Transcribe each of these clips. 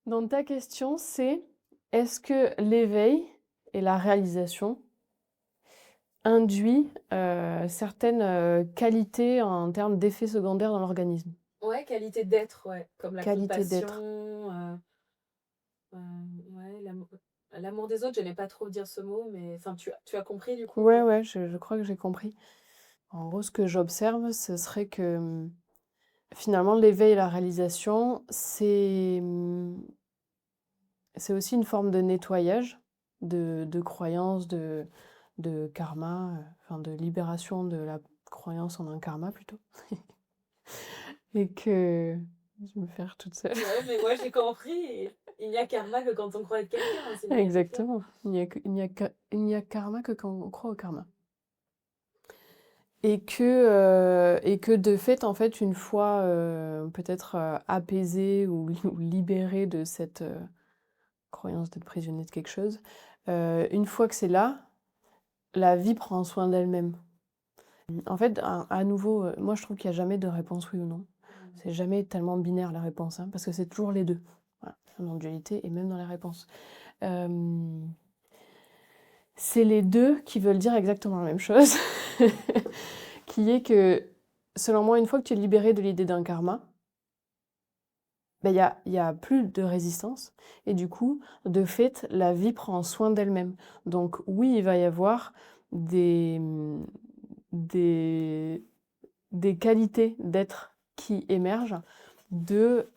Donc ta question, c'est est-ce que l'éveil et la réalisation induit certaines qualités en termes d'effets secondaires dans l'organisme? Ouais, qualité d'être, ouais, comme la Qualité compassion, d'être. ouais, l'amour des autres, j'aimais pas trop dire ce mot, mais enfin, tu as compris du coup? Ouais, ouais, je crois que j'ai compris. En gros, ce que j'observe, ce serait que finalement, l'éveil et la réalisation, c'est aussi une forme de nettoyage de croyances, de karma, enfin de libération de la croyance en un karma plutôt. Et que je vais me faire toute seule. Ouais, mais moi j'ai compris. Il n'y a karma que quand on croit être quelqu'un, sinon il n'y a plus de karma. Exactement. Il n'y a karma que quand on croit au karma. Et que de fait, en fait, une fois peut-être apaisé ou libéré de cette croyance d'être prisonnier de quelque chose, une fois que c'est là, la vie prend soin d'elle-même. En fait, à nouveau, moi je trouve qu'il n'y a jamais de réponse oui ou non. C'est jamais tellement binaire la réponse, hein, parce que c'est toujours les deux. Voilà, dans la dualité et même dans les réponses. C'est les deux qui veulent dire exactement la même chose, qui est que, selon moi, une fois que tu es libéré de l'idée d'un karma, ben, y a plus de résistance, et du coup, de fait, la vie prend soin d'elle-même. Donc oui, il va y avoir des, des, des qualités d'être qui émergent de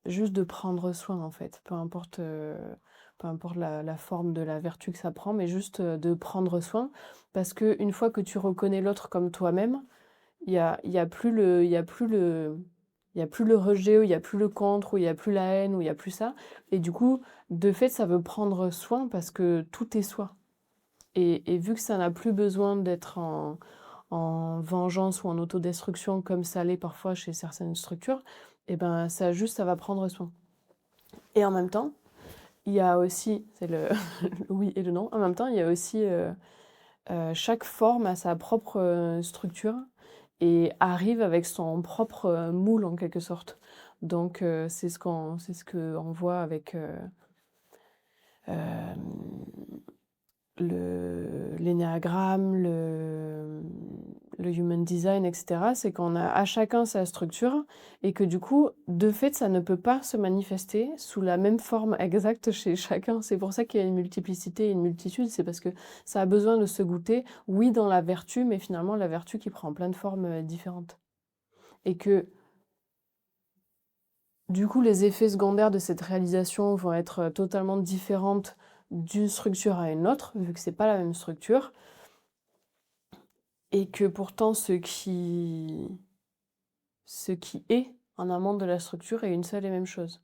juste de prendre soin en fait, peu importe la forme de la vertu que ça prend, mais juste de prendre soin, parce que une fois que tu reconnais l'autre comme toi-même, il y a plus le, il y a plus le, il y a plus le rejet, ou il y a plus le contre, ou il y a plus la haine, ou il y a plus ça, et du coup, de fait, ça veut prendre soin parce que tout est soi. Et vu que ça n'a plus besoin d'être en vengeance ou en autodestruction comme ça l'est parfois chez certaines structures, et ben ça juste ça va prendre soin. Et en même temps, il y a aussi, c'est le, le oui et le non, en même temps il y a aussi chaque forme a sa propre structure et arrive avec son propre moule en quelque sorte. Donc c'est ce que on voit avec euh, l'énéagramme, le human design, etc., c'est qu'on a à chacun sa structure et que du coup, de fait, ça ne peut pas se manifester sous la même forme exacte chez chacun. C'est pour ça qu'il y a une multiplicité et une multitude, c'est parce que ça a besoin de se goûter, oui, dans la vertu, mais finalement la vertu qui prend plein de formes différentes. Et que du coup, les effets secondaires de cette réalisation vont être totalement différentes d'une structure à une autre, vu que c'est pas la même structure. Et que pourtant ce qui est en amont de la structure est une seule et même chose.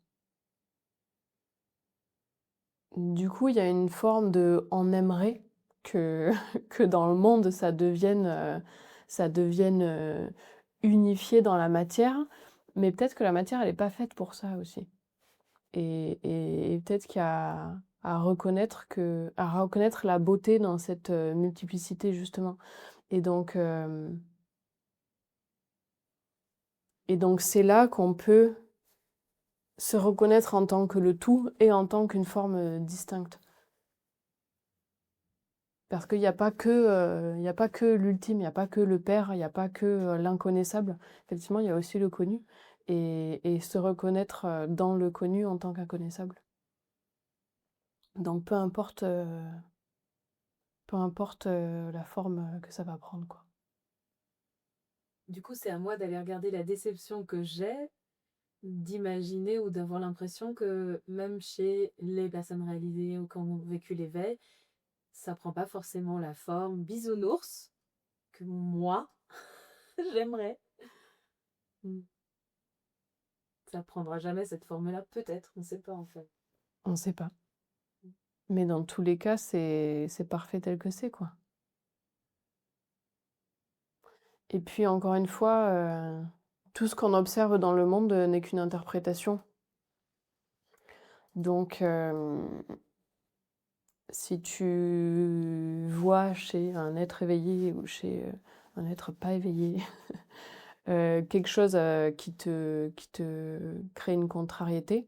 Du coup, il y a une forme de on aimerait que, que dans le monde ça devienne unifié dans la matière, mais peut-être que la matière elle n'est pas faite pour ça aussi. Et peut-être qu'il y a à reconnaître la beauté dans cette multiplicité justement. Et donc, euh, et donc c'est là qu'on peut se reconnaître en tant que le tout et en tant qu'une forme distincte. Parce qu'il n'y a pas que, il y a pas que l'ultime, il n'y a pas que le père, il n'y a pas que l'inconnaissable. Effectivement, il y a aussi le connu. Et se reconnaître dans le connu en tant qu'inconnaissable. Donc peu importe la forme que ça va prendre, quoi. Du coup, c'est à moi d'aller regarder la déception que j'ai, d'imaginer ou d'avoir l'impression que même chez les personnes réalisées ou qui ont vécu l'éveil, ça prend pas forcément la forme bisounours que moi, j'aimerais. Mm. Ça prendra jamais cette forme-là, peut-être, on ne sait pas en fait. On ne sait pas. Mais dans tous les cas, c'est parfait tel que c'est, quoi. Et puis, encore une fois, tout ce qu'on observe dans le monde n'est qu'une interprétation. Donc, si tu vois chez un être éveillé ou chez un être pas éveillé quelque chose qui te crée une contrariété,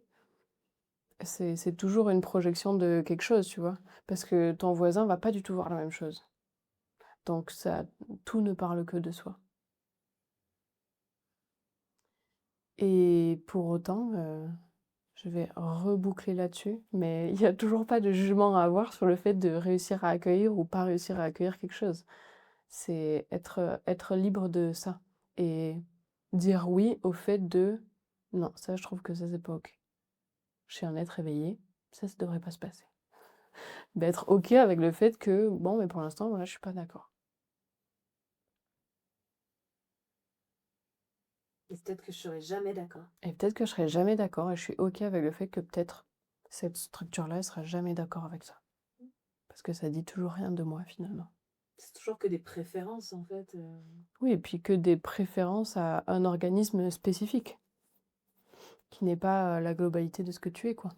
C'est toujours une projection de quelque chose, tu vois? Parce que ton voisin va pas du tout voir la même chose. Donc ça tout ne parle que de soi. Et pour autant, je vais reboucler là-dessus, mais il y a toujours pas de jugement à avoir sur le fait de réussir à accueillir ou pas réussir à accueillir quelque chose. C'est être libre de ça et dire oui au fait de: «Non, ça je trouve que ça c'est pas OK. Je suis un être éveillé, ça devrait pas se passer». D'être OK avec le fait que, bon, mais pour l'instant, voilà, je suis pas d'accord. Et peut-être que je serai jamais d'accord. Et peut-être que je serai jamais d'accord et je suis OK avec le fait que peut-être cette structure-là, elle sera jamais d'accord avec ça. Parce que ça dit toujours rien de moi finalement. C'est toujours que des préférences, en fait, Oui, et puis que des préférences à un organisme spécifique, qui n'est pas la globalité de ce que tu es, quoi.